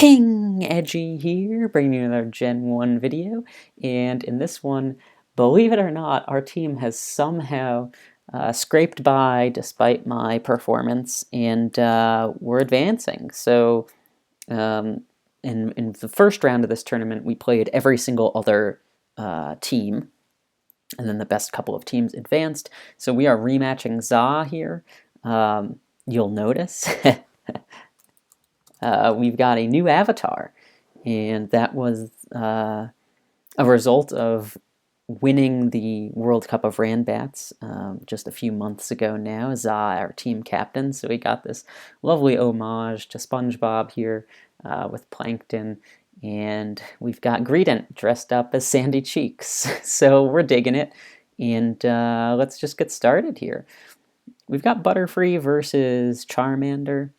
King Edgy here, bringing you another Gen 1 video, and in this one, believe it or not, our team has somehow scraped by despite my performance, and we're advancing. So in the first round of this tournament, we played every single other team, and then the best couple of teams advanced. So we are rematching Za here. You'll notice we've got a new avatar, and that was a result of winning the World Cup of Randbats just a few months ago now. Za, our team captain, so we got this lovely homage to SpongeBob here with Plankton, and we've got Greedent dressed up as Sandy Cheeks, so we're digging it, and let's just get started here. We've got Butterfree versus Charmander.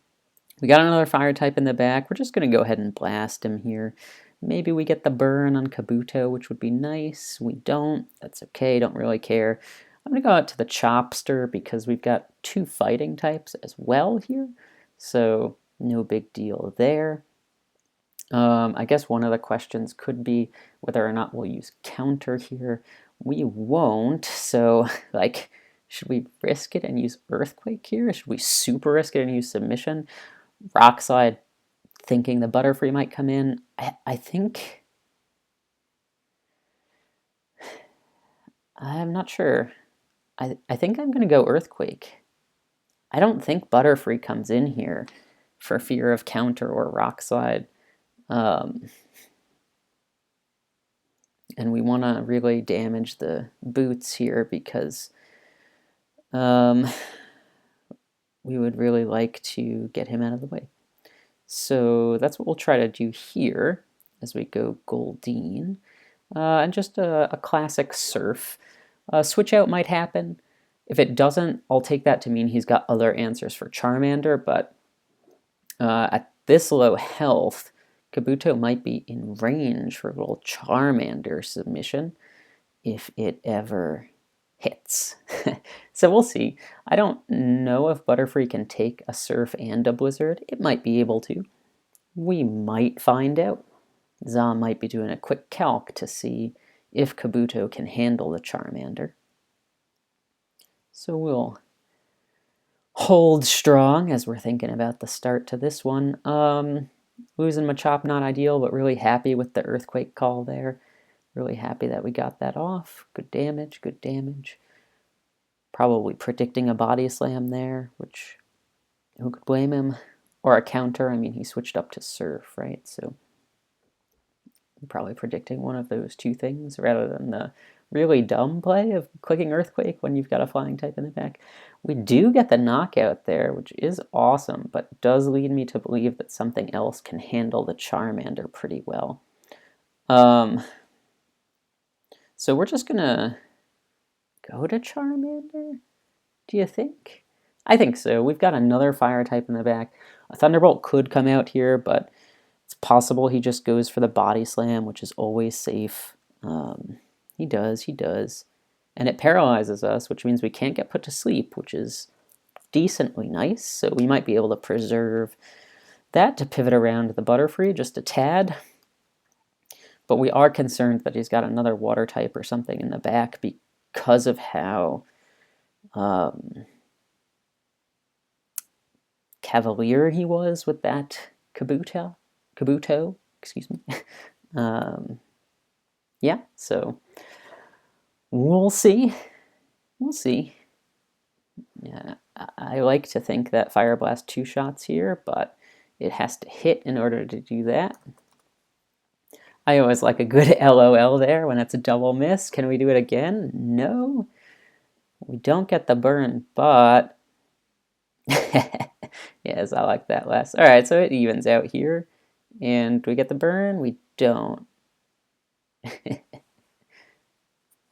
We got another fire type in the back. We're just going to go ahead and blast him here. Maybe we get the burn on Kabuto, which would be nice. We don't. That's okay. Don't really care. I'm going to go out to the Chopster because we've got two fighting types as well here. So no big deal there. I guess one of the questions could be whether or not we'll use counter here. We won't. So, like, should we risk it and use Earthquake here? Should we super risk it and use Submission? Rock Slide, thinking the Butterfree might come in. I think... I'm not sure. I think I'm going to go Earthquake. I don't think Butterfree comes in here for fear of counter or Rock Slide. And we want to really damage the boots here because we would really like to get him out of the way. So that's what we'll try to do here as we go Goldeen. And just a classic Surf. Switch out might happen. If it doesn't, I'll take that to mean he's got other answers for Charmander, but at this low health, Kabuto might be in range for a little Charmander submission if it ever hits. So we'll see. I don't know if Butterfree can take a Surf and a Blizzard. It might be able to. We might find out. Za might be doing a quick calc to see if Kabuto can handle the Charmander. So we'll hold strong as we're thinking about the start to this one. Losing Machop, not ideal, but really happy with the Earthquake call there. Really happy that we got that off. Good damage, good damage. Probably predicting a Body Slam there, which who could blame him? Or a counter. I mean, he switched up to Surf, right? So probably predicting one of those two things rather than the really dumb play of clicking Earthquake when you've got a flying type in the back. We do get the knockout there, which is awesome, but does lead me to believe that something else can handle the Charmander pretty well. So we're just gonna go to Charmander, do you think? I think so. We've got another fire type in the back. A Thunderbolt could come out here, but it's possible he just goes for the Body Slam, which is always safe. He does. And it paralyzes us, which means we can't get put to sleep, which is decently nice. So we might be able to preserve that to pivot around the Butterfree just a tad. But we are concerned that he's got another water type or something in the back because of how cavalier he was with that Kabuto, excuse me. Yeah, so we'll see. Yeah, I like to think that Fire Blast 2 shots here, but it has to hit in order to do that. I always like a good LOL there when it's a double miss. Can we do it again? No. We don't get the burn, but... Yes, I like that last. Alright, so it evens out here. And do we get the burn? We don't.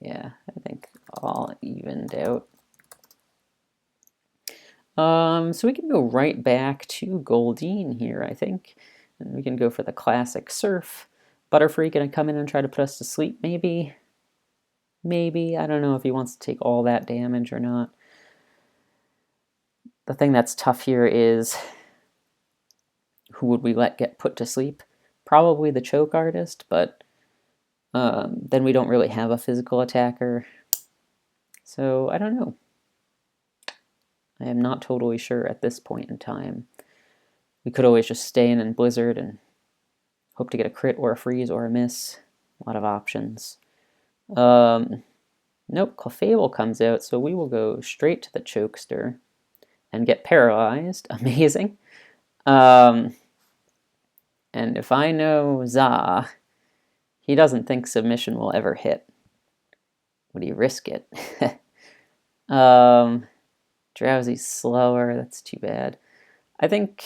Yeah, I think all evened out. So we can go right back to Goldeen here, I think. And we can go for the classic Surf. Butterfree gonna come in and try to put us to sleep, maybe? Maybe. I don't know if he wants to take all that damage or not. The thing that's tough here is who would we let get put to sleep? Probably the choke artist, but then we don't really have a physical attacker. So I don't know. I am not totally sure at this point in time. We could always just stay in Blizzard and hope to get a crit or a freeze or a miss. A lot of options. Nope, Clefable comes out, so we will go straight to the Chokester and get paralyzed. Amazing. And if I know Za, he doesn't think submission will ever hit. Would he risk it? Drowsy's slower. That's too bad. I think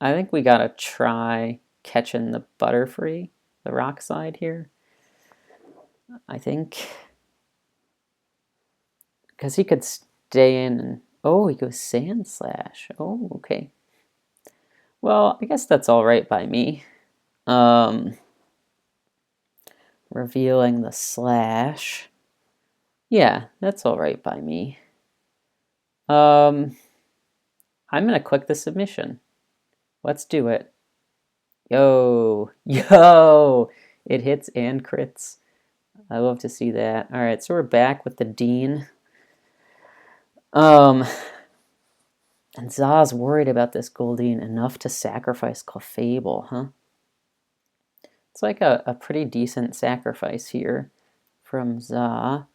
we gotta try catching the Butterfree, the rock side here. I think because he could stay in and oh, he goes Sand Slash. Oh, okay. Well, I guess that's all right by me. Revealing the slash. Yeah, that's all right by me. I'm gonna click the submission. Let's do it. Yo, it hits and crits. I love to see that. All right, so we're back with the Dean. And Za's worried about this Goldeen enough to sacrifice Clefable, huh? It's like a pretty decent sacrifice here from Za.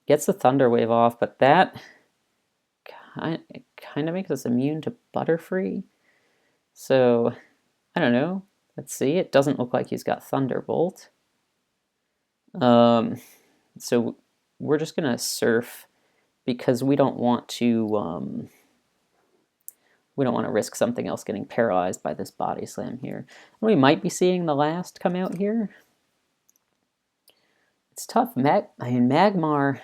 Gets the Thunder Wave off, but that kind of makes us immune to Butterfree. So, I don't know. Let's see. It doesn't look like he's got Thunderbolt. So we're just going to surf because we don't want to risk something else getting paralyzed by this Body Slam here. We might be seeing the last come out here. It's tough. Magmar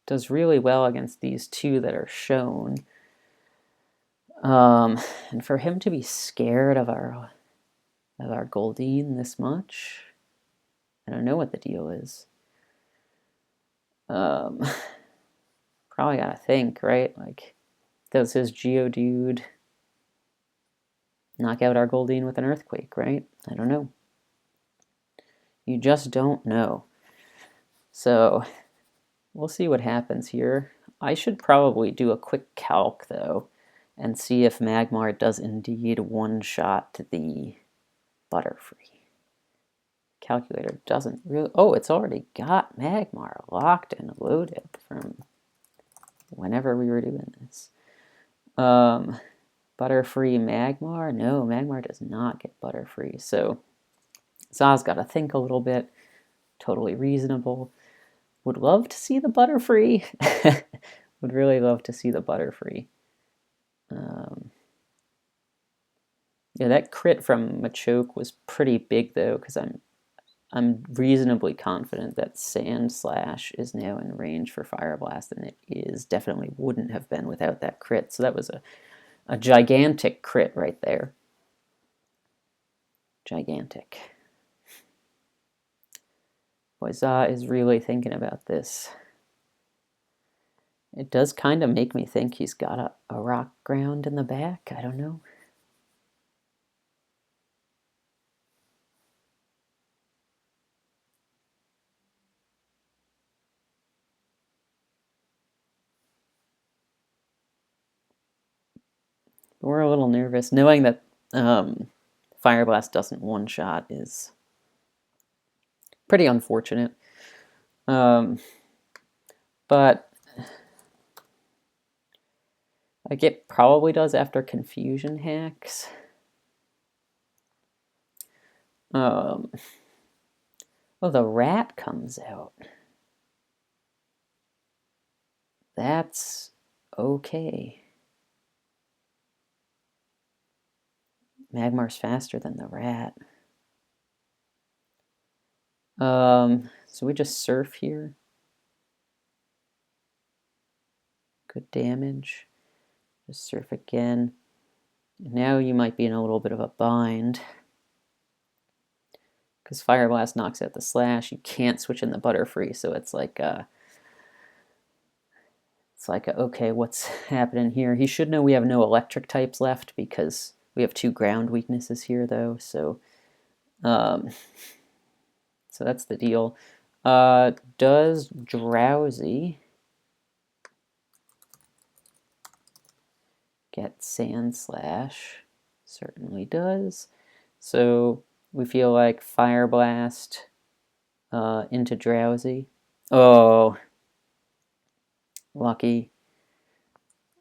does really well against these two that are shown. And for him to be scared of our Goldeen this much, I don't know what the deal is. Probably gotta think, right? Like, does his Geodude knock out our Goldeen with an Earthquake, right? I don't know. You just don't know. So, we'll see what happens here. I should probably do a quick calc, though, and see if Magmar does indeed one-shot the Butterfree. Calculator doesn't really... Oh, it's already got Magmar locked and loaded from whenever we were doing this. Butterfree Magmar? No, Magmar does not get Butterfree. So Za's got to think a little bit. Totally reasonable. Would love to see the Butterfree. Would really love to see the Butterfree. Yeah, that crit from Machoke was pretty big though, because I'm reasonably confident that Sand Slash is now in range for Fire Blast, and it is. Definitely wouldn't have been without that crit. So that was a gigantic crit right there. Gigantic. Boy, Za is really thinking about this. It does kind of make me think he's got a rock ground in the back. I don't know. We're a little nervous. Knowing that Fire Blast doesn't one-shot is pretty unfortunate. But like it probably does after Confusion hacks. Oh, the rat comes out. That's okay. Magmar's faster than the rat. So we just surf here. Good damage. Just surf again. Now you might be in a little bit of a bind. Because Fire Blast knocks out the slash. You can't switch in the Butterfree, so it's like okay, what's happening here? He should know we have no electric types left because We have 2 ground weaknesses here, though, so so that's the deal. Does Drowsy get Sand Slash? Certainly does. So we feel like Fire Blast into Drowsy. Oh, lucky.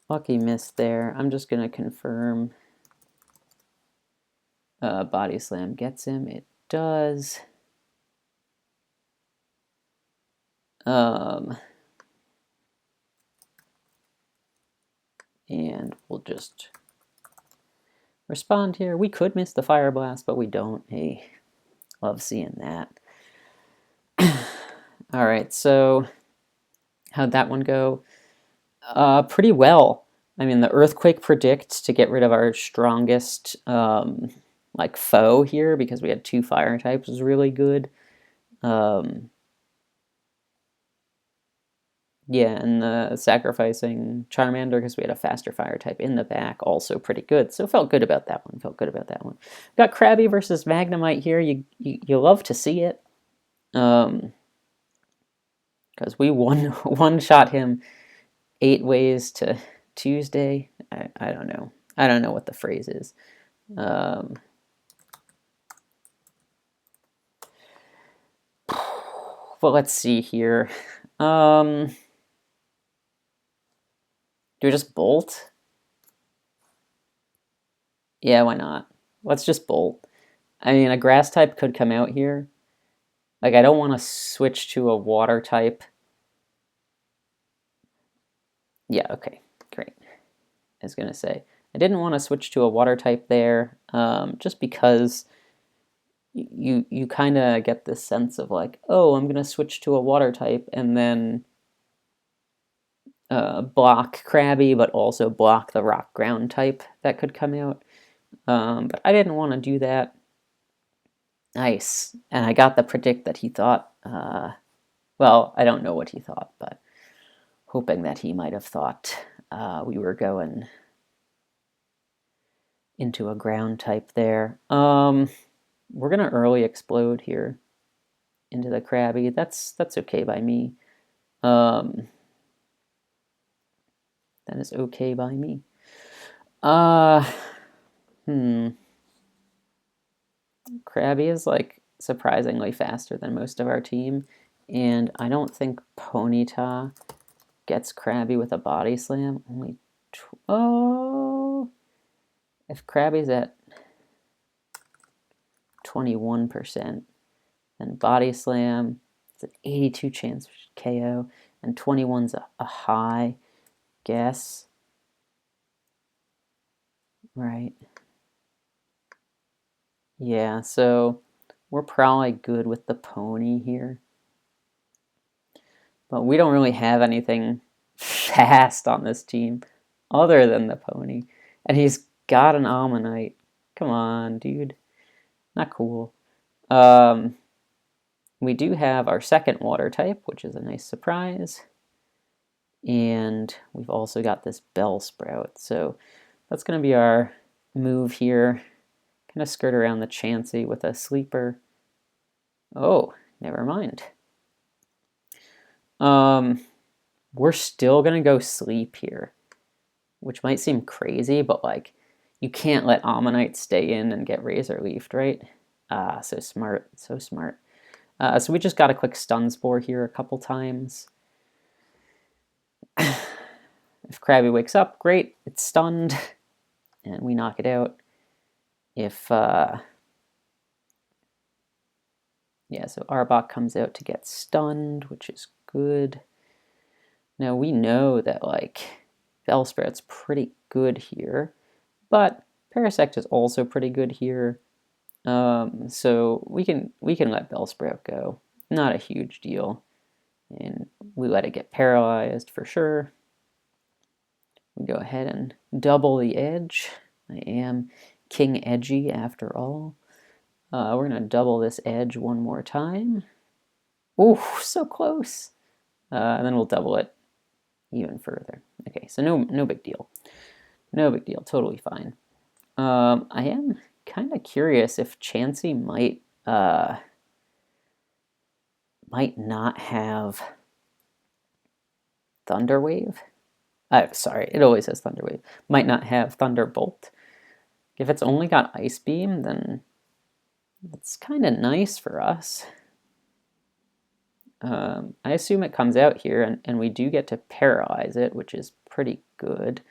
Lucky miss there. I'm just going to confirm Body Slam gets him. It does. And we'll just respond here. We could miss the Fire Blast, but we don't. Hey, love seeing that. All right, so how'd that one go? Pretty well. I mean, the Earthquake predicts to get rid of our strongest like foe here because we had 2 fire types was really good. Yeah, and the sacrificing Charmander because we had a faster fire type in the back, also pretty good. So felt good about that one. Felt good about that one. Got Krabby versus Magnemite here. You love to see it, because we one shot him 8 ways to Tuesday. I don't know. I don't know what the phrase is. But let's see here. Do we just bolt? Yeah, why not? Let's just bolt. I mean, a grass type could come out here. Like, I don't want to switch to a water type. Yeah, okay, great. I was going to say, I didn't want to switch to a water type there, just because you kind of get this sense of like, oh, I'm going to switch to a water type and then block Krabby, but also block the rock ground type that could come out. But I didn't want to do that. Nice. And I got the predict that he thought, well, I don't know what he thought, but hoping that he might have thought we were going into a ground type there. We're going to early explode here into the Krabby. That's okay by me. That is okay by me. Krabby is like surprisingly faster than most of our team, and I don't think Ponyta gets Krabby with a body slam. Only oh, if Krabby's at 21%, then body slam, it's an 82 chance KO, and 21's a high guess, right? Yeah, so we're probably good with the pony here. But we don't really have anything fast on this team other than the pony. And he's got an Ammonite. Come on, dude. Not cool. We do have our second water type, which is a nice surprise. And we've also got this Bellsprout. So that's going to be our move here. Kind of skirt around the Chansey with a sleeper. Oh, never mind. We're still going to go sleep here, which might seem crazy, but like you can't let Ammonite stay in and get Razor Leafed, right? So smart, so smart. So we just got a quick Stun Spore here a couple times. If Krabby wakes up, great, it's stunned, and we knock it out. If, yeah, so Arbok comes out to get stunned, which is good. Now we know that, like, Bellsprout's pretty good here, but Parasect is also pretty good here. So we can let Bellsprout go. Not a huge deal. And we let it get paralyzed for sure. We go ahead and double the edge. I am King Edgy after all. We're going to double this edge one more time. Ooh, so close. And then we'll double it even further. Okay, so no big deal. No big deal, totally fine. I am kind of curious if Chansey might not have Thunderwave. Sorry, it always says Thunderwave. Might not have Thunderbolt. If it's only got Ice Beam, then it's kind of nice for us. I assume it comes out here, and we do get to paralyze it, which is pretty good.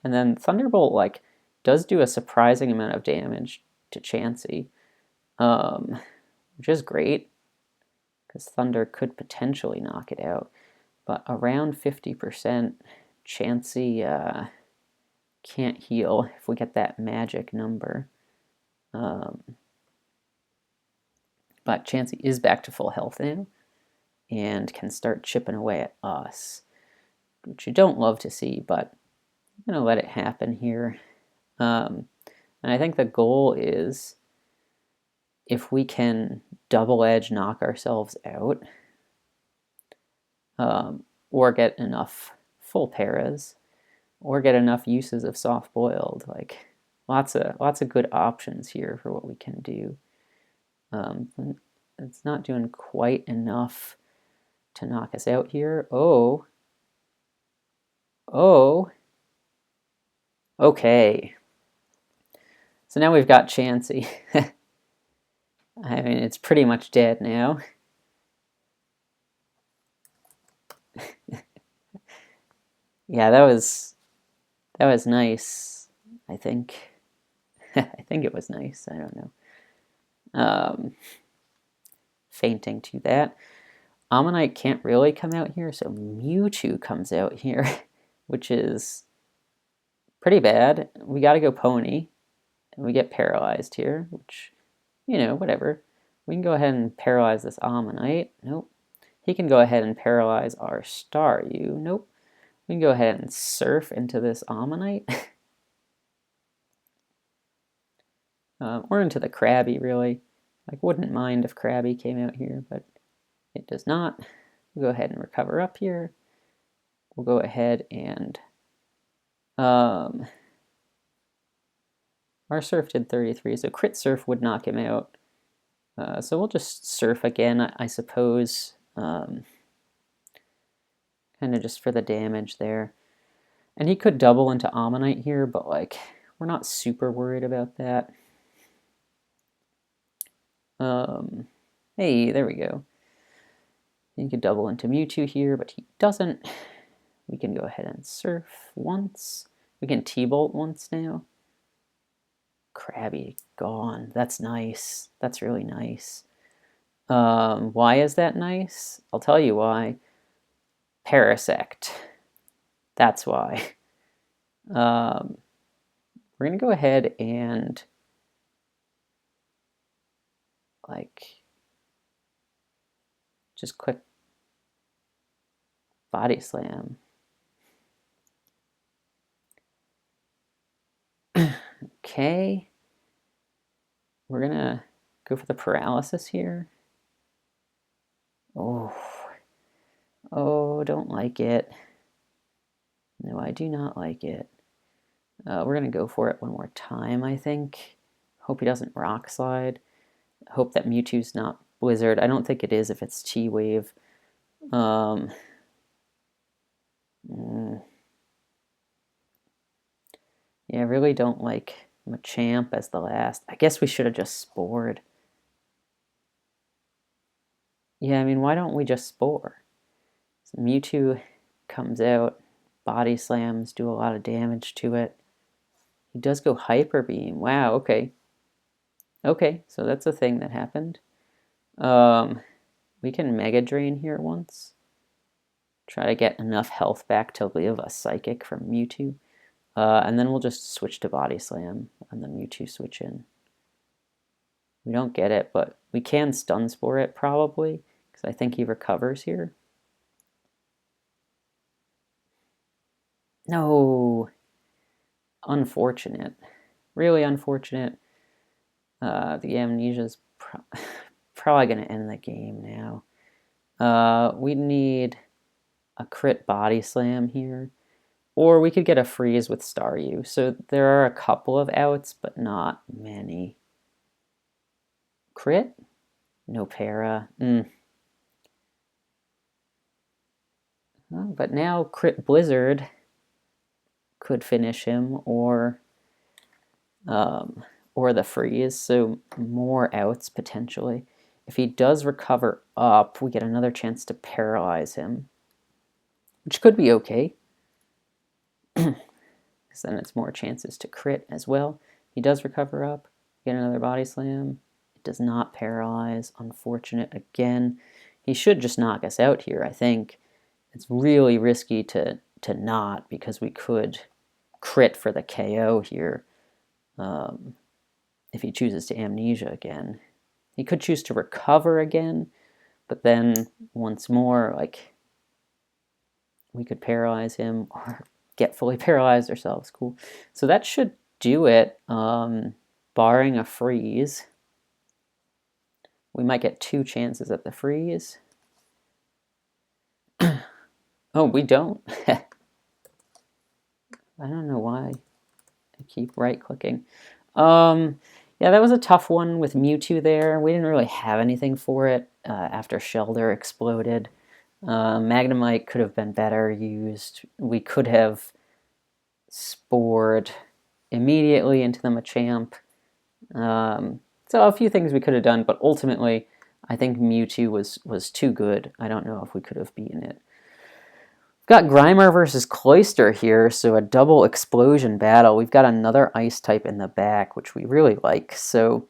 And then Thunderbolt does do a surprising amount of damage to Chansey, which is great because Thunder could potentially knock it out. But around 50%, Chansey can't heal if we get that magic number. But Chansey is back to full health now and can start chipping away at us, which you don't love to see, but I'm going to let it happen here. And I think the goal is if we can double edge knock ourselves out, or get enough full paras, or get enough uses of soft boiled, lots of good options here for what we can do. It's not doing quite enough to knock us out here. Oh, okay. So now we've got Chansey. I mean, it's pretty much dead now. Yeah, that was nice, I think. I think it was nice. I don't know. Fainting to that. Ammonite can't really come out here, so Mewtwo comes out here, which is pretty bad. We got to go Pony, and we get paralyzed here, which, whatever. We can go ahead and paralyze this Ammonite. Nope. He can go ahead and paralyze our Staryu. Nope. We can go ahead and surf into this Ammonite. Or into the Krabby, really. Wouldn't mind if Krabby came out here, but it does not. We'll go ahead and recover up here. We'll go ahead and... our Surf did 33, so Crit Surf would knock him out. So we'll just Surf again, I suppose. Kind of just for the damage there. And he could double into Ammonite here, but we're not super worried about that. Hey, there we go. He could double into Mewtwo here, but he doesn't. We can go ahead and Surf once. We can T-Bolt once now. Krabby gone. That's nice. That's really nice. Why is that nice? I'll tell you why. Parasect. That's why. We're going to go ahead and just quick Body Slam. Okay. We're going to go for the Paralysis here. Oh, don't like it. No, I do not like it. We're going to go for it one more time, I think. Hope he doesn't Rock Slide. Hope that Mewtwo's not Blizzard. I don't think it is if it's T-Wave. Yeah, I really don't like Machamp as the last. I guess we should have just Spored. Yeah, I mean, why don't we just Spore? So Mewtwo comes out, Body Slams, do a lot of damage to it. He does go Hyper Beam. Wow, okay. Okay, so that's a thing that happened. We can Mega Drain here once. Try to get enough health back to live a Psychic from Mewtwo. And then we'll just switch to Body Slam and then Mewtwo switch in. We don't get it, but we can Stun Spore it probably, because I think he recovers here. No! Unfortunate. Really unfortunate. The Amnesia's probably going to end the game now. We need a crit Body Slam here. Or we could get a freeze with Staryu. So there are a couple of outs, but not many. Crit? No para. But now Crit Blizzard could finish him, or the freeze, so more outs potentially. If he does recover up, we get another chance to paralyze him, which could be okay, because then it's more chances to crit as well. He does recover up, get another body slam. It does not paralyze, unfortunate again. He should just knock us out here, I think. It's really risky to not, because we could crit for the KO here. If he chooses to amnesia again. He could choose to recover again, but then once more, like, we could paralyze him or get fully paralyzed ourselves. Cool. So that should do it, barring a freeze. We might get 2 chances at the freeze. Oh, we don't. I don't know why I keep right-clicking. Yeah, that was a tough one with Mewtwo there. We didn't really have anything for it after Shelder exploded. Magnemite could have been better used. We could have spored immediately into the Machamp. So a few things we could have done, but ultimately, I think Mewtwo was too good. I don't know if we could have beaten it. We've got Grimer versus Cloyster here, so a double explosion battle. We've got another ice type in the back, which we really like. So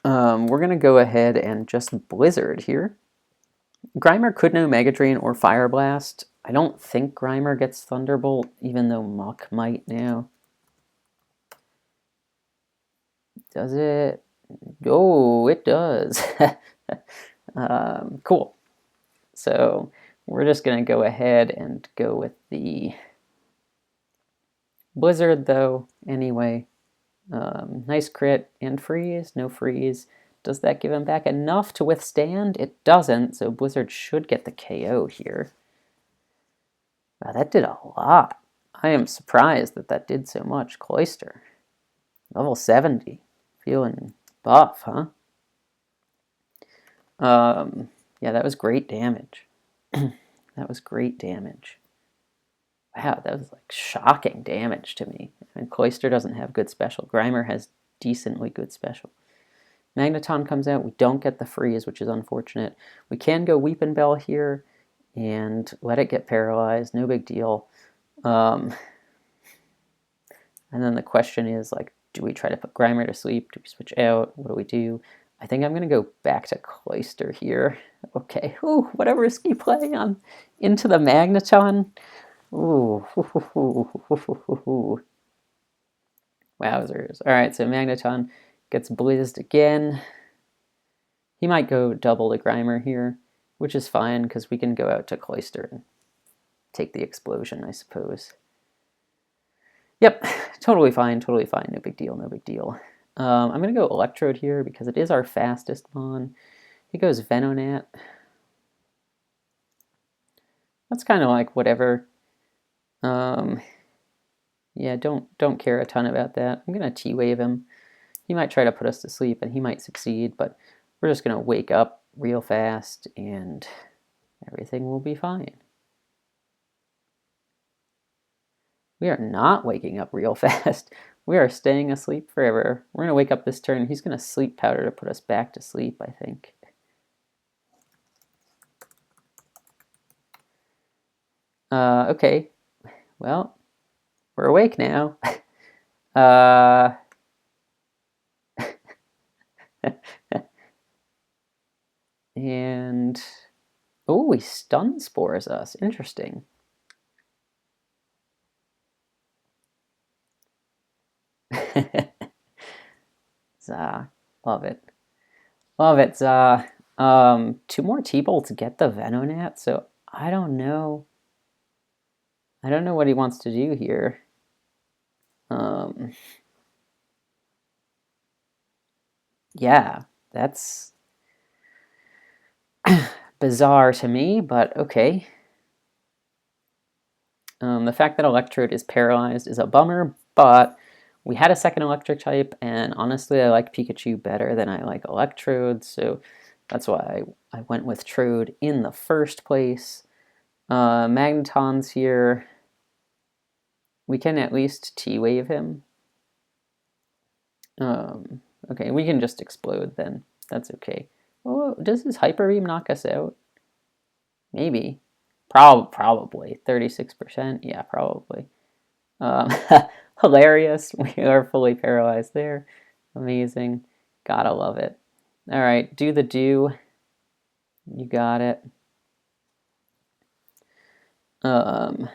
we're going to go ahead and just Blizzard here. Grimer could know Mega Drain or Fire Blast. I don't think Grimer gets Thunderbolt, even though Muck might now. Does it? Oh, it does. Cool. So we're just going to go ahead and go with the Blizzard, though, anyway. Nice crit and freeze. No freeze. Does that give him back enough to withstand? It doesn't, so Blizzard should get the KO here. Wow, that did a lot. I am surprised that that did so much. Cloyster. Level 70. Feeling buff, huh? Yeah, that was great damage. That was great damage. Wow, that was like shocking damage to me. And Cloyster doesn't have good special. Grimer has decently good special. Magneton comes out. We don't get the freeze, which is unfortunate. We can go Weepin' Bell here and let it get paralyzed. No big deal. And then the question is, like, do we try to put Grimer to sleep? Do we switch out? What do we do? I think I'm going to go back to Cloyster here. Okay. Ooh, what a risky play on into the Magneton. Ooh. Wowzers. All right, so Magneton gets blizzed again. He might go double to Grimer here, which is fine because we can go out to Cloyster and take the explosion, I suppose. Yep, totally fine, no big deal, no big deal. I'm going to go Electrode here because it is our fastest Mon. He goes Venonat. That's kind of like whatever. Yeah, don't care a ton about that. I'm going to T-Wave him. He might try to put us to sleep, and he might succeed, but we're just going to wake up real fast, and everything will be fine. We are not waking up real fast. We are staying asleep forever. We're going to wake up this turn. He's going to Sleep Powder to put us back to sleep, I think. Okay. Well, we're awake now. And... oh, he Stun Spores us. Interesting. Zah. Love it. Love it, Zah. 2 more T-Bolts get the Venonat, so I don't know. I don't know what he wants to do here. Yeah, that's bizarre to me, but okay. The fact that Electrode is paralyzed is a bummer, but we had a second electric type, and honestly, I like Pikachu better than I like Electrode, so that's why I went with Trode in the first place. Magneton's here. We can at least T-Wave him. Okay, we can just Explode then. That's okay. Oh, does his Hyper Beam knock us out? Maybe. Probably. 36%? Yeah, probably. Um, hilarious. We are fully paralyzed there. Amazing. Gotta love it. All right, do the do. You got it. You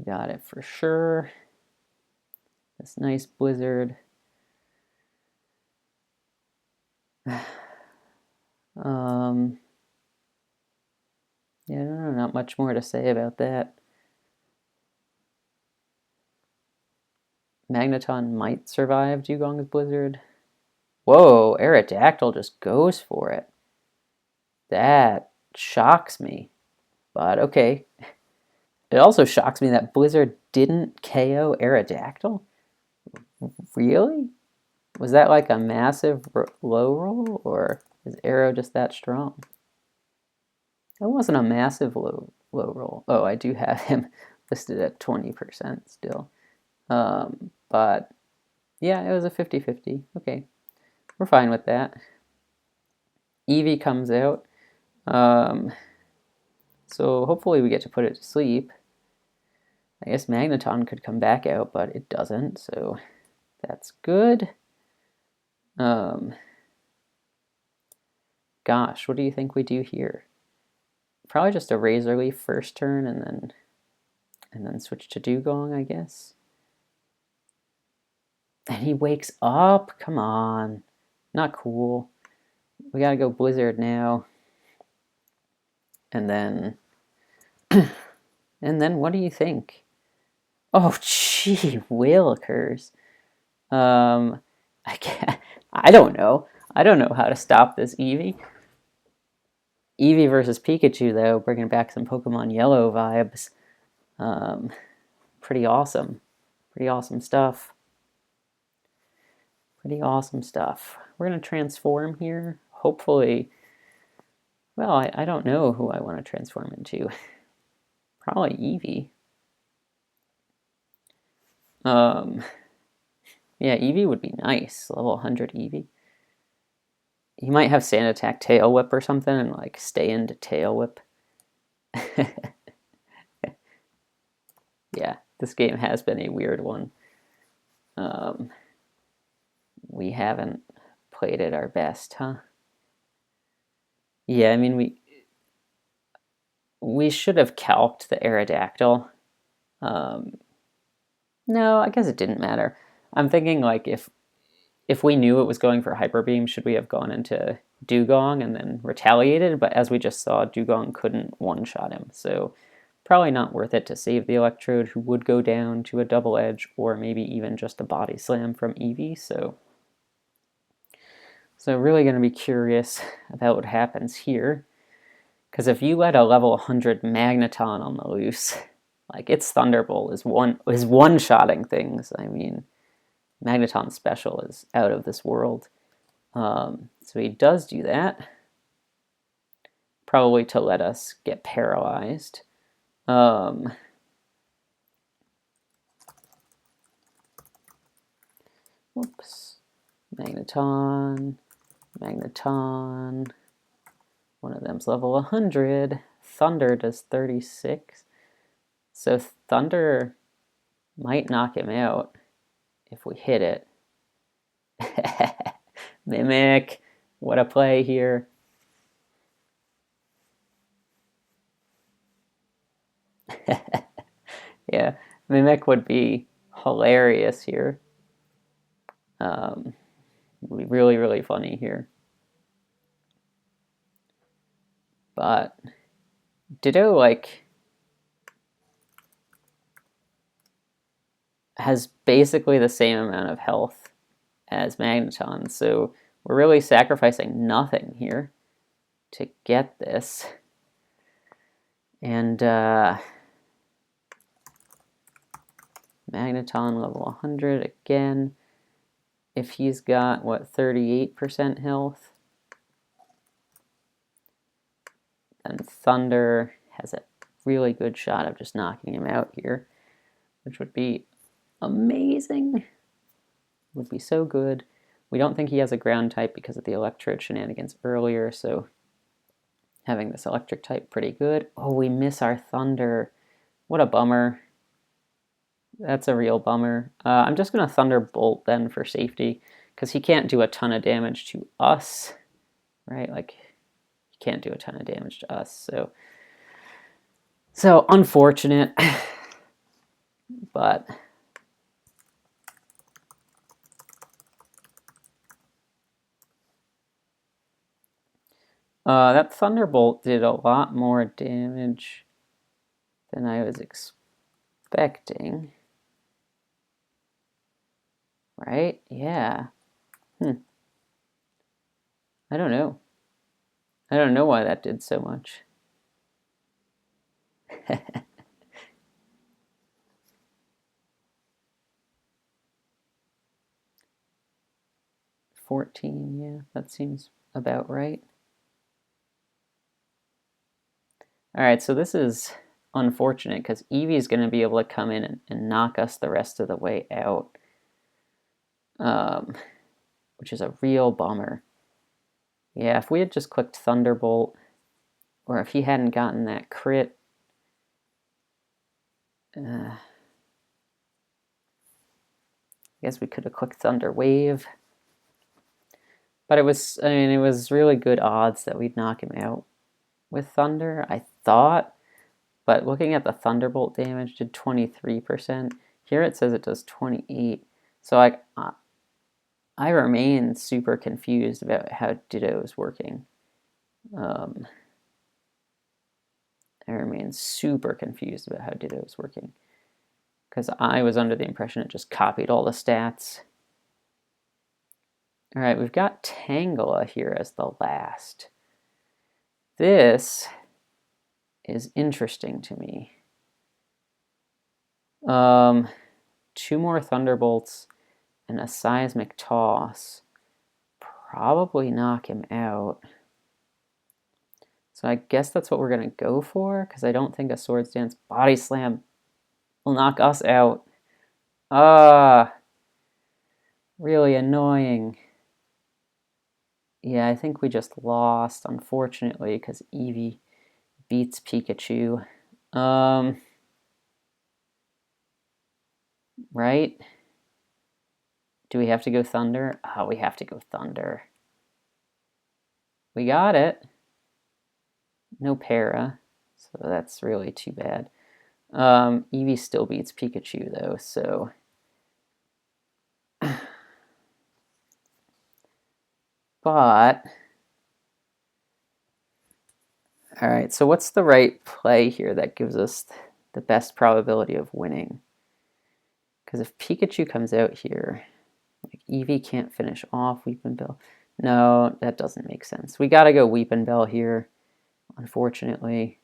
got it for sure. This nice blizzard. Yeah, no, not much more to say about that. Magneton might survive Dugong's blizzard. Whoa, Aerodactyl just goes for it. That shocks me. But okay. It also shocks me that Blizzard didn't KO Aerodactyl. Really? Was that like a massive low roll, or is Aero just that strong? That wasn't a massive low roll. Oh, I do have him listed at 20% still. But yeah, it was a 50-50. Okay, we're fine with that. Eevee comes out. So hopefully we get to put it to sleep. I guess Magneton could come back out, but it doesn't, so that's good. Gosh, what do you think we do here? Probably just a Razor Leaf first turn and then switch to Dugong, I guess. And he wakes up? Come on. Not cool. We gotta go Blizzard now. And then what do you think? Oh, gee, Willikers. I don't know. I don't know how to stop this Eevee. Eevee versus Pikachu, though, bringing back some Pokemon Yellow vibes. Pretty awesome. Pretty awesome stuff. Pretty awesome stuff. We're going to transform here. Hopefully, well, I don't know who I want to transform into. Probably Eevee. Yeah, Eevee would be nice. Level 100 Eevee. He might have Sand Attack Tail Whip or something and like stay into Tail Whip. Yeah, this game has been a weird one. We haven't played it our best, huh? Yeah, I mean, we should have calced the Aerodactyl. No, I guess it didn't matter. I'm thinking like if we knew it was going for Hyper Beam, should we have gone into Dugong and then retaliated? But as we just saw, Dugong couldn't one-shot him, so probably not worth it to save the Electrode, who would go down to a Double Edge or maybe even just a Body Slam from Eevee. So really going to be curious about what happens here, because if you let a level 100 Magneton on the loose, like its Thunderbolt is one-shotting things. I mean, Magneton special is out of this world. So he does do that, probably to let us get paralyzed. Whoops. Magneton. One of them's level 100. Thunder does 36. So Thunder might knock him out if we hit it. Mimic. What a play here. Yeah, Mimic would be hilarious here. Would be really, really funny here. But Ditto, like, has basically the same amount of health as Magneton, so we're really sacrificing nothing here to get this. And Magneton level 100 again. If he's got, what, 38% health, then Thunder has a really good shot of just knocking him out here, which would be amazing. Would be so good. We don't think he has a ground type because of the electrode shenanigans earlier, so having this electric type pretty good. Oh, we miss our Thunder. What a bummer. That's a real bummer. I'm just going to Thunderbolt then for safety, because he can't do a ton of damage to us, right? Like, he can't do a ton of damage to us, so unfortunate, but that Thunderbolt did a lot more damage than I was expecting. Right? Yeah. I don't know. I don't know why that did so much. 14, yeah, that seems about right. All right, so this is unfortunate because Eevee is going to be able to come in and knock us the rest of the way out, which is a real bummer. Yeah, if we had just clicked Thunderbolt, or if he hadn't gotten that crit, I guess we could have clicked Thunder Wave. But it was, I mean, it was really good odds that we'd knock him out with Thunder, I thought. But looking at the Thunderbolt damage, did 23%. Here it says it does 28. So I remain super confused about how Ditto is working. I remain super confused about how Ditto is working, because I was under the impression it just copied all the stats. All right, we've got Tangela here as the last. This is interesting to me. 2 more Thunderbolts and a Seismic Toss probably knock him out. So I guess that's what we're going to go for, because I don't think a Swords Dance Body Slam will knock us out. Really annoying. Yeah, I think we just lost, unfortunately, because Eevee beats Pikachu. Right? Do we have to go Thunder? Oh, we have to go Thunder. We got it. No Para, so that's really too bad. Eevee still beats Pikachu, though, so... But... Alright, so what's the right play here that gives us the best probability of winning? Because if Pikachu comes out here, like Eevee can't finish off Weepinbell. No, that doesn't make sense. We gotta go Weepinbell here, unfortunately.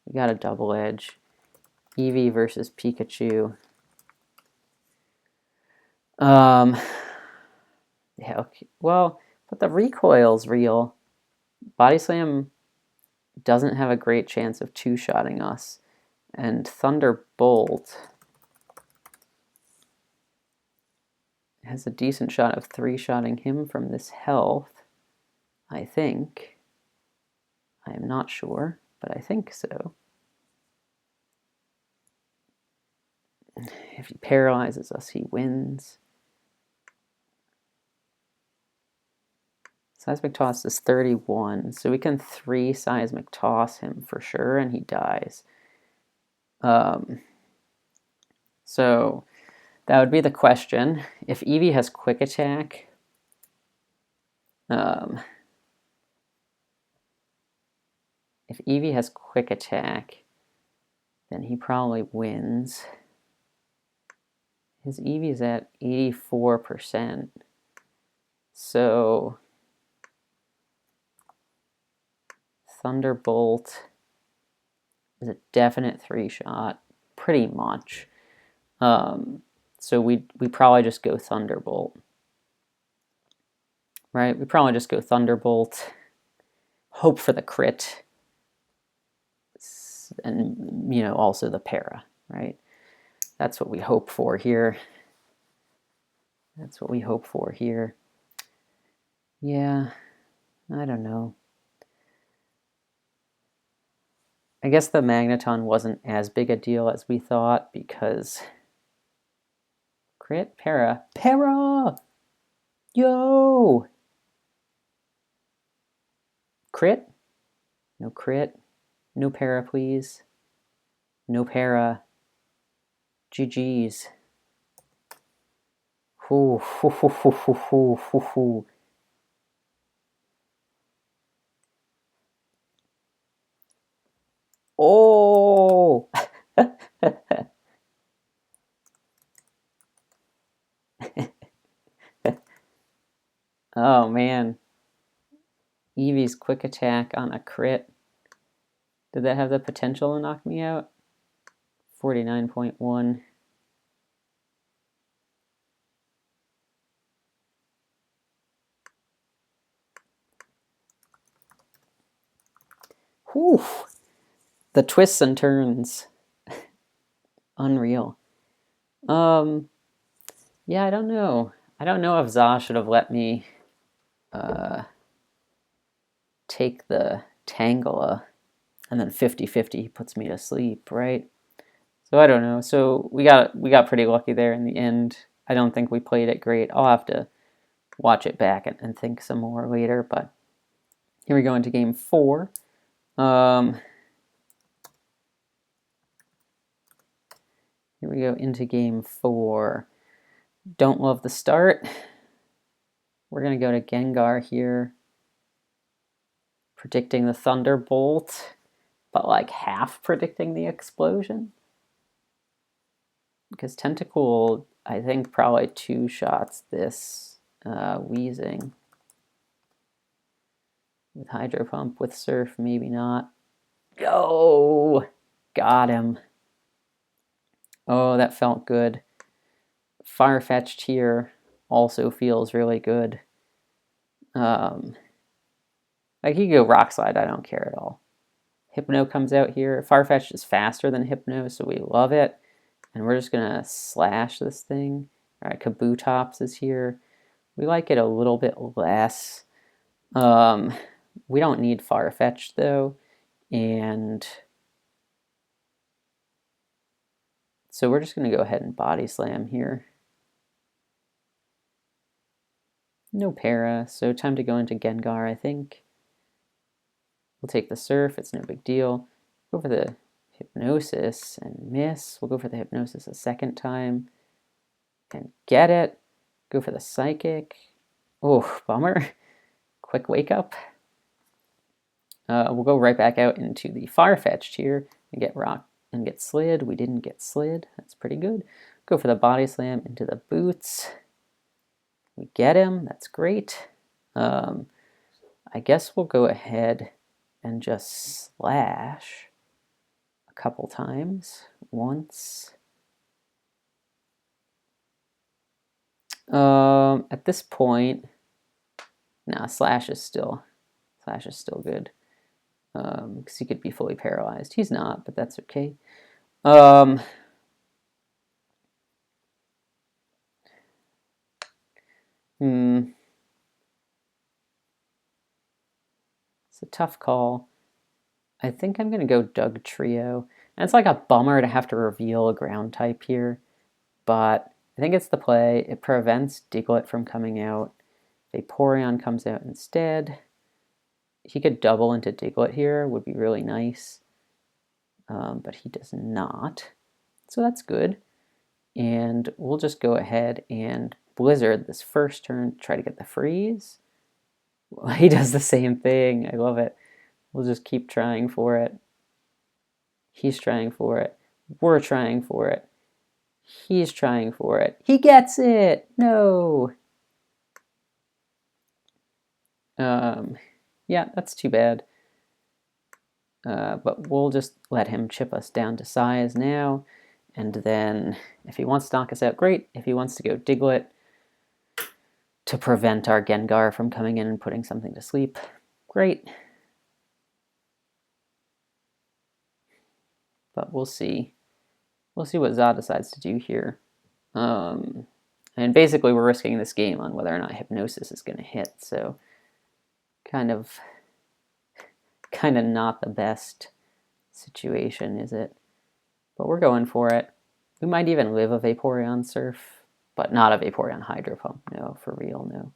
We got a double edge. Eevee versus Pikachu. Yeah, okay. Well, but the recoil's real. Body Slam doesn't have a great chance of two-shotting us. And Thunderbolt has a decent shot of three-shotting him from this health, I think. I am not sure, but I think so. If he paralyzes us, he wins. Seismic Toss is 31, so we can 3 Seismic Toss him for sure, and he dies. So that would be the question. If Eevee has Quick Attack, if Eevee has Quick Attack, then he probably wins. His Eevee is at 84%. So Thunderbolt is a definite 3-shot, pretty much. So we probably just go Thunderbolt. Right? We probably just go Thunderbolt. Hope for the crit. And, you know, also the para, right? That's what we hope for here. That's what we hope for here. Yeah, I don't know. I guess the Magneton wasn't as big a deal as we thought because crit, para, yo, crit, no crit, no para, please, no para, GG's. Hoo, hoo, hoo, hoo, hoo, hoo, hoo, hoo. Oh! Oh man. Eevee's quick attack on a crit. Did that have the potential to knock me out? 49.1. Whew. The twists and turns. Unreal. Yeah, I don't know. I don't know if Za should have let me take the Tangela and then 50-50 he puts me to sleep, right? So I don't know. So we got pretty lucky there in the end. I don't think we played it great. I'll have to watch it back and think some more later, but here we go into game 4. Here we go into game 4. Don't love the start. We're going to go to Gengar here. Predicting the Thunderbolt, but like half predicting the explosion. Because Tentacool, I think, probably 2-shots this Wheezing. With Hydro Pump, with Surf, maybe not. Go! Got him. Oh, that felt good. Farfetch'd here also feels really good. Like, he could go Rock Slide, I don't care at all. Hypno comes out here. Farfetch'd is faster than Hypno, so we love it. And we're just going to slash this thing. All right, Kabutops is here. We like it a little bit less. We don't need Farfetch'd, though. And so we're just going to go ahead and Body Slam here. No para, so time to go into Gengar, I think. We'll take the Surf, it's no big deal. Go for the Hypnosis and miss. We'll go for the Hypnosis a second time and get it. Go for the Psychic. Oh, bummer. Quick wake up. We'll go right back out into the Farfetch'd here and get Rock and get Slid. We didn't get Slid. That's pretty good. Go for the Body Slam into the Boots. We get him. That's great. I guess we'll go ahead and just slash a couple times. Once. At this point, nah, slash is still good. Because he could be fully paralyzed. He's not, but that's okay. It's a tough call. I think I'm going to go Doug Trio. And it's like a bummer to have to reveal a ground type here, but I think it's the play. It prevents Diglett from coming out. Vaporeon comes out instead. He could double into Diglett here, would be really nice, but he does not. So that's good. And we'll just go ahead and Blizzard this first turn, try to get the freeze. Well, he does the same thing. I love it. We'll just keep trying for it. He's trying for it. We're trying for it. He's trying for it. He gets it! No! Yeah, that's too bad. But we'll just let him chip us down to size now. And then if he wants to knock us out, great. If he wants to go Diglett to prevent our Gengar from coming in and putting something to sleep, great. But we'll see. We'll see what Za decides to do here. And basically we're risking this game on whether or not Hypnosis is going to hit, so kind of not the best situation, is it? But we're going for it. We might even live a Vaporeon Surf, but not a Vaporeon Hydro Pump. No, for real, no.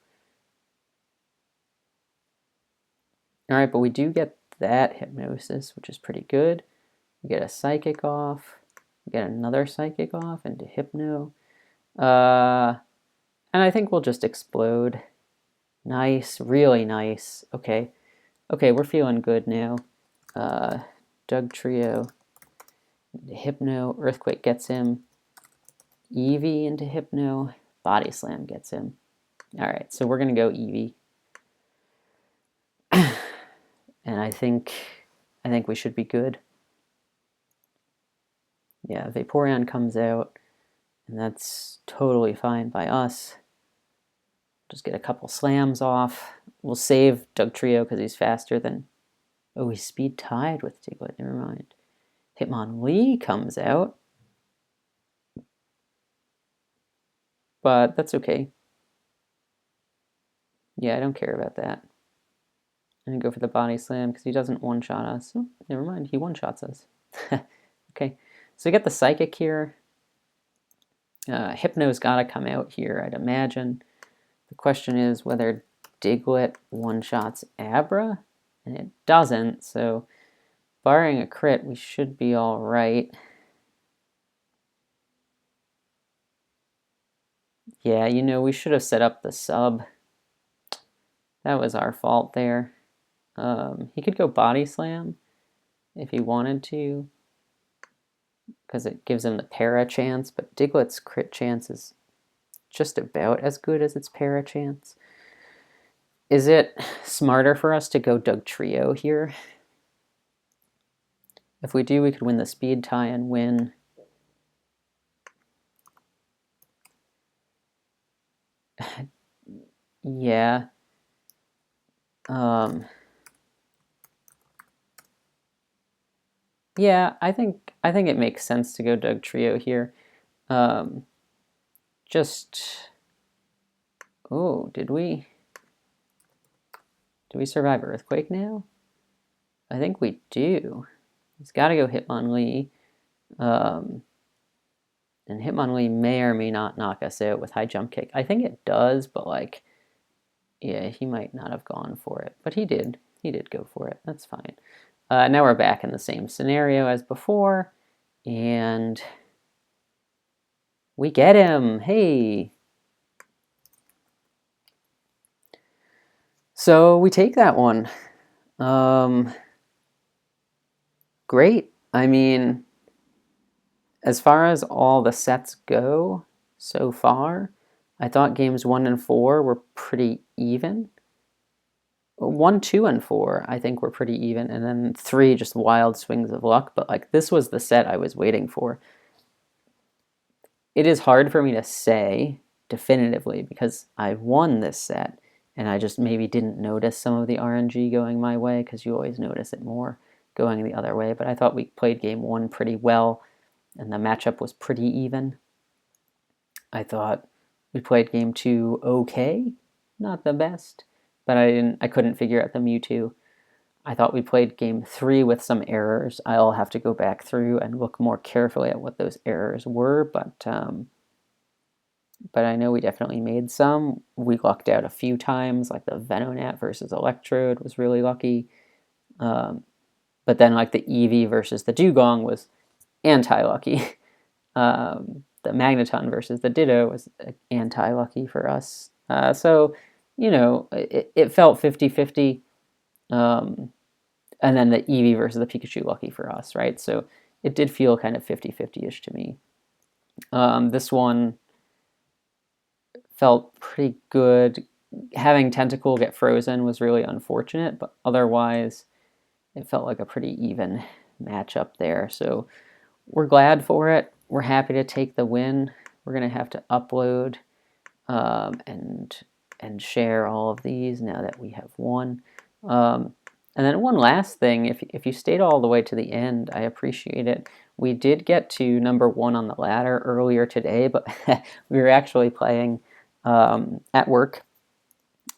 Alright, but we do get that Hypnosis, which is pretty good. We get a Psychic off. We get another Psychic off into Hypno. And I think we'll just explode. Nice, really nice. Okay, we're feeling good now. Dugtrio into Hypno. Earthquake gets him. Eevee into Hypno. Body Slam gets him. Alright, so we're going to go Eevee. And I think we should be good. Yeah, Vaporeon comes out, and that's totally fine by us. Just get a couple slams off. We'll save Dugtrio because he's faster than... Oh, he's speed tied with Diglett. Never mind. Hitmonlee comes out. But that's okay. Yeah, I don't care about that. I'm going to go for the Body Slam because he doesn't one-shot us. Oh, never mind, he one-shots us. Okay, so we get the Psychic here. Hypno's got to come out here, I'd imagine. The question is whether Diglett one-shots Abra, and it doesn't, so barring a crit, we should be all right. Yeah, you know, we should have set up the sub. That was our fault there. He could go Body Slam if he wanted to, because it gives him the para chance, but Diglett's crit chance is just about as good as its para chance. Is it smarter for us to go Dugtrio here? If we do, we could win the speed tie and win. Yeah. Yeah, I think it makes sense to go Dugtrio here. Oh, did we survive Earthquake now? I think we do. He's got to go Hitmonlee. And Hitmonlee may or may not knock us out with High Jump Kick. I think it does, but like, yeah, he might not have gone for it. But he did. He did go for it. That's fine. Now we're back in the same scenario as before. And we get him. Hey. So we take that one. Great. I mean, as far as all the sets go so far, I thought games 1 and 4 were pretty even. 1, 2, and 4 I think were pretty even, and then 3 just wild swings of luck, but like this was the set I was waiting for. It is hard for me to say definitively because I won this set and I just maybe didn't notice some of the RNG going my way because you always notice it more going the other way, but I thought we played game 1 pretty well and the matchup was pretty even. I thought we played game 2 okay, not the best, but I couldn't figure out the Mewtwo. I thought we played game 3 with some errors. I'll have to go back through and look more carefully at what those errors were, but I know we definitely made some. We lucked out a few times, like the Venonat versus Electrode was really lucky. But then like the Eevee versus the Dugong was anti-lucky. The Magneton versus the Ditto was anti-lucky for us. So, you know, it felt 50-50. And then the Eevee versus the Pikachu lucky for us, right? So it did feel kind of 50-50-ish to me. This one felt pretty good. Having Tentacool get frozen was really unfortunate, but otherwise it felt like a pretty even matchup there. So we're glad for it. We're happy to take the win. We're going to have to upload and share all of these now that we have won. And then one last thing, if you stayed all the way to the end, I appreciate it. We did get to number 1 on the ladder earlier today, but we were actually playing at work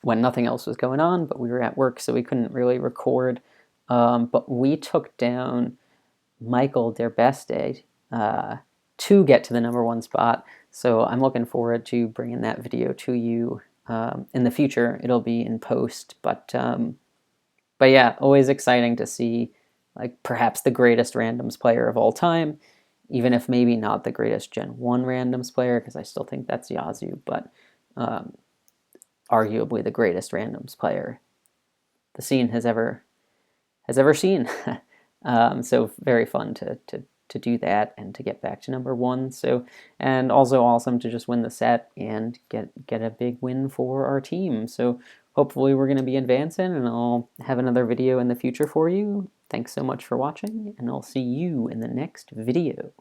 when nothing else was going on, but we were at work, so we couldn't really record. But we took down Michael Der Beste to get to the number 1 spot. So I'm looking forward to bringing that video to you in the future. It'll be in post, but yeah, always exciting to see like perhaps the greatest randoms player of all time, even if maybe not the greatest Gen 1 randoms player, because I still think that's Yazoo, but arguably the greatest randoms player the scene has ever seen. So very fun to do that and to get back to number 1. So, and also awesome to just win the set and get a big win for our team. So hopefully we're going to be advancing, and I'll have another video in the future for you. Thanks so much for watching, and I'll see you in the next video.